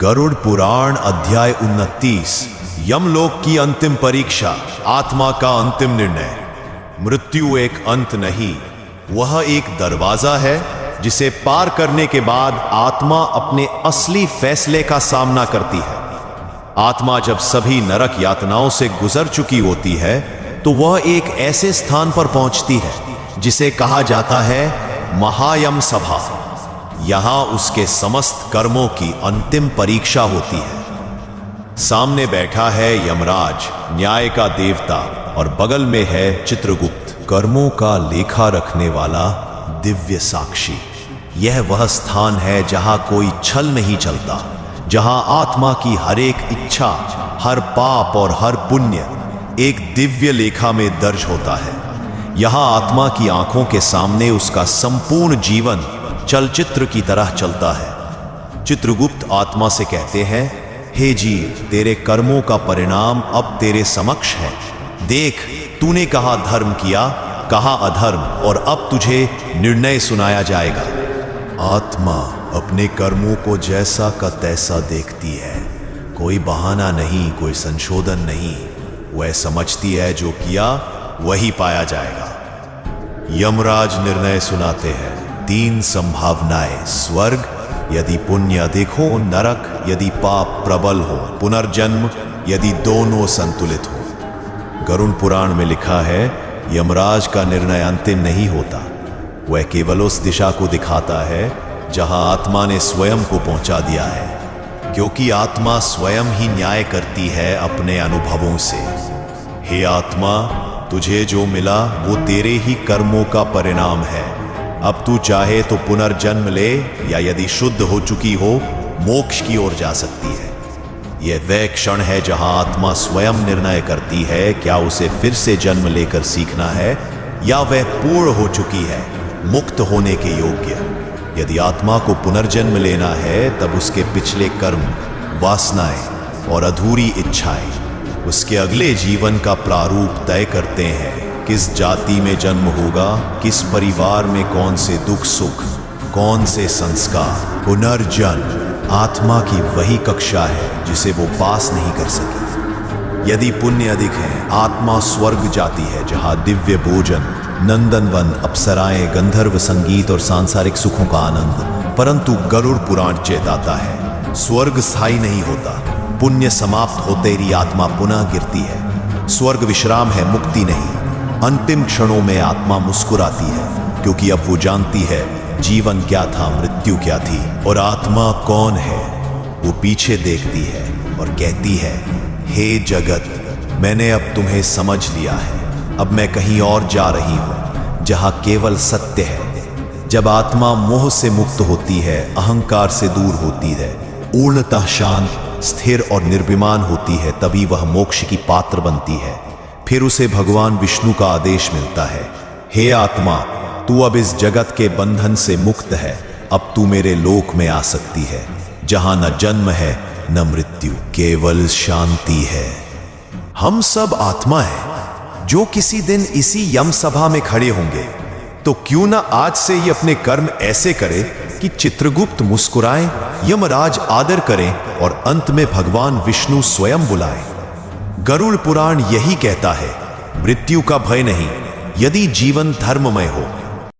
गरुड़ पुराण अध्याय 29। यमलोक की अंतिम परीक्षा, आत्मा का अंतिम निर्णय। मृत्यु एक अंत नहीं, वह एक दरवाजा है जिसे पार करने के बाद आत्मा अपने असली फैसले का सामना करती है। आत्मा जब सभी नरक यातनाओं से गुजर चुकी होती है तो वह एक ऐसे स्थान पर पहुंचती है जिसे कहा जाता है महायम सभा। यहां उसके समस्त कर्मों की अंतिम परीक्षा होती है। सामने बैठा है यमराज, न्याय का देवता, और बगल में है चित्रगुप्त, कर्मों का लेखा रखने वाला दिव्य साक्षी। यह वह स्थान है जहां कोई छल नहीं चलता, जहां आत्मा की हर एक इच्छा, हर पाप और हर पुण्य एक दिव्य लेखा में दर्ज होता है। यहां आत्मा की आंखों के सामने उसका संपूर्ण जीवन चलचित्र की तरह चलता है। चित्रगुप्त आत्मा से कहते हैं, हे जीव, तेरे कर्मों का परिणाम अब तेरे समक्ष है। देख, तूने कहा धर्म किया, कहा अधर्म, और अब तुझे निर्णय सुनाया जाएगा। आत्मा अपने कर्मों को जैसा का तैसा देखती है, कोई बहाना नहीं, कोई संशोधन नहीं। वह समझती है जो किया वही पाया जाएगा। यमराज निर्णय सुनाते हैं, 3 संभावनाएं, स्वर्ग यदि पुण्य अधिक हो, नरक यदि पाप प्रबल हो, पुनर्जन्म यदि दोनों संतुलित हो। गरुड़ पुराण में लिखा है, यमराज का निर्णय अंतिम नहीं होता, वह केवल उस दिशा को दिखाता है जहां आत्मा ने स्वयं को पहुंचा दिया है, क्योंकि आत्मा स्वयं ही न्याय करती है अपने अनुभवों से। हे आत्मा, तुझे जो मिला वो तेरे ही कर्मों का परिणाम है। अब तू चाहे तो पुनर्जन्म ले, या यदि शुद्ध हो चुकी हो, मोक्ष की ओर जा सकती है। यह वह क्षण है जहां आत्मा स्वयं निर्णय करती है क्या उसे फिर से जन्म लेकर सीखना है, या वह पूर्ण हो चुकी है, मुक्त होने के योग्य। यदि आत्मा को पुनर्जन्म लेना है, तब उसके पिछले कर्म, वासनाएं और अधूरी इच्छाएं उसके अगले जीवन का प्रारूप तय करते हैं। किस जाति में जन्म होगा, किस परिवार में कौन से दुख सुख, कौन से संस्कार। पुनर्जन्म आत्मा की वही कक्षा है जिसे वो पास नहीं कर सकी। यदि पुण्य अधिक है, आत्मा स्वर्ग जाती है जहां दिव्य भोजन, नंदनवन, अप्सराएं, गंधर्व संगीत और सांसारिक सुखों का आनंद। परंतु गरुड़ पुराण चेताता है, स्वर्ग स्थायी नहीं होता। पुण्य समाप्त होते ही आत्मा पुनः गिरती है। स्वर्ग विश्राम है, मुक्ति नहीं। अंतिम क्षणों में आत्मा मुस्कुराती है, क्योंकि अब वो जानती है जीवन क्या था, मृत्यु क्या थी, और आत्मा कौन है। वो पीछे देखती है और कहती है, हे जगत, मैंने अब तुम्हें समझ लिया है। अब मैं कहीं और जा रही हूं जहां केवल सत्य है। जब आत्मा मोह से मुक्त होती है, अहंकार से दूर होती है, पूर्णतः शांत, स्थिर और निर्विमान होती है, तभी वह मोक्ष की पात्र बनती है। फिर उसे भगवान विष्णु का आदेश मिलता है, हे आत्मा, तू अब इस जगत के बंधन से मुक्त है। अब तू मेरे लोक में आ सकती है, जहां न जन्म है न मृत्यु, केवल शांति है। हम सब आत्मा है जो किसी दिन इसी यम सभा में खड़े होंगे। तो क्यों ना आज से ही अपने कर्म ऐसे करें कि चित्रगुप्त मुस्कुराएं, यमराज आदर करें और अंत में भगवान विष्णु स्वयं बुलाएं। गरुड़ पुराण यही कहता है, मृत्यु का भय नहीं, यदि जीवन धर्ममय हो,